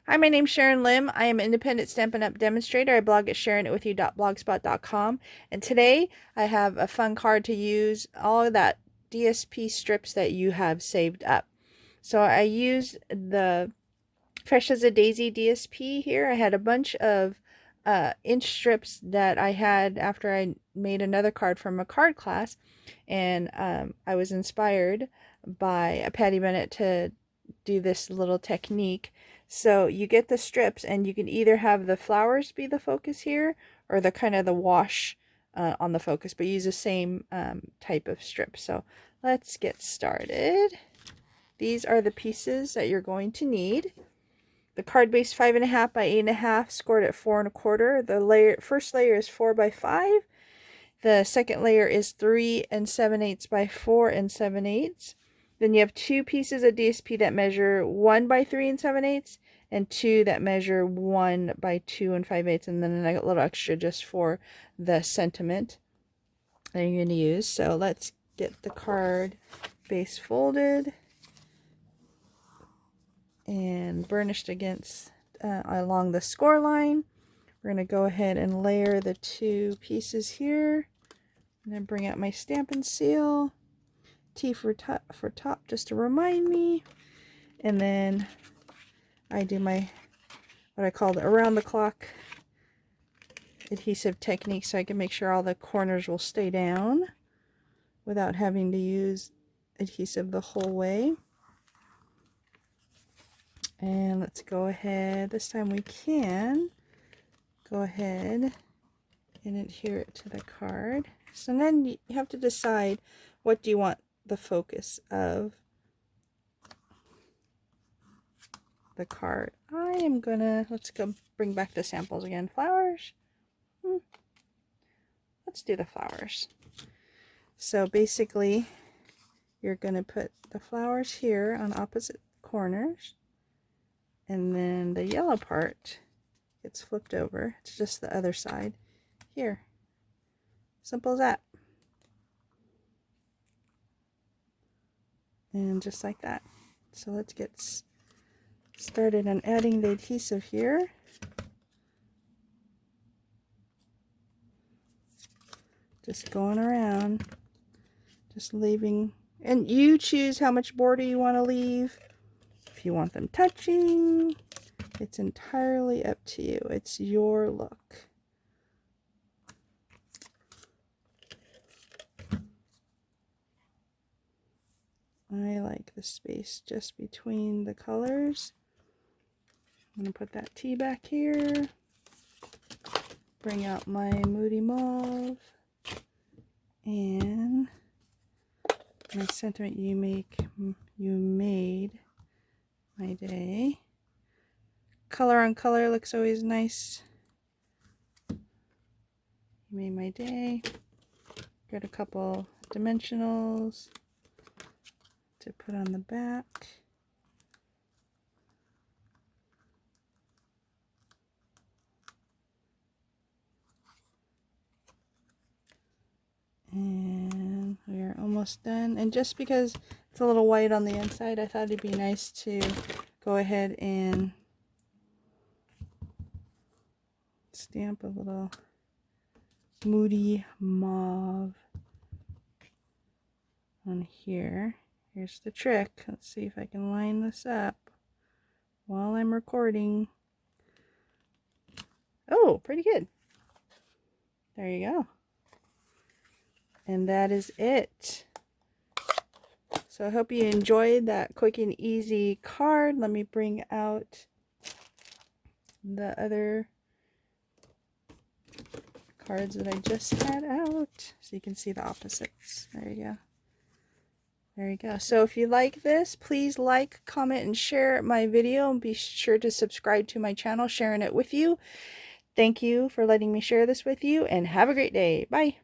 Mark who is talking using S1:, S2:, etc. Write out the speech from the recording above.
S1: Hi, my name's Sharon Lim. I am an independent Stampin' Up! Demonstrator. I blog at sharonitwithyou.blogspot.com. And today I have a fun card to use all of that DSP strips that you have saved up. So I used the Fresh as a Daisy DSP here. I had a bunch of inch strips that I had after I made another card from a card class. And I was inspired by Patty Bennett to do this little technique. So you get the strips and you can either have the flowers be the focus here or the kind of the wash on the focus, but use the same type of strip. So let's get started. These are the pieces that you're going to need. The card base 5.5 by 8.5, scored at 4 1/4. The first layer is 4 by 5. The second layer is 3 7/8 by 4 7/8. Then you have two pieces of DSP that measure 1 by 3 7/8 and two that measure 1 by 2 5/8, and then a little extra just for the sentiment that you're going to use. So let's get the card base folded and burnished against along the score line. We're going to go ahead and layer the two pieces here. And then bring out my Stampin' seal. T for top, just to remind me. And then I do my, what I call the around the clock adhesive technique, so I can make sure all the corners will stay down without having to use adhesive the whole way. And let's go ahead, this time we can go ahead and adhere it to the card. So then you have to decide, what do you want the focus of the card? I am gonna, let's go bring back the samples again. Flowers. Let's do the flowers. So basically, you're gonna put the flowers here on opposite corners, and then the yellow part gets flipped over. It's just the other side here. Simple as that. And just like that. So let's get started on adding the adhesive here. Just going around, just leaving, and you choose how much border you want to leave. If you want them touching, it's entirely up to you. It's your look. I like the space just between the colors. I'm going to put that T back here. Bring out my Moody Mauve. And my sentiment, you made my day. Color on color looks always nice. You made my day. Got a couple dimensionals to put on the back. And we are almost done. And just because it's a little white on the inside, I thought it'd be nice to go ahead and stamp a little Moody Mauve on here. Here's the trick. Let's see if I can line this up while I'm recording. Oh, pretty good. There you go. And that is it. So I hope you enjoyed that quick and easy card. Let me bring out the other cards that I just had out so you can see the opposites. There you go. There you go. So if you like this, please like, comment, and share my video, and be sure to subscribe to my channel, Sharing It With You. Thank you for letting me share this with you, and have a great day. Bye.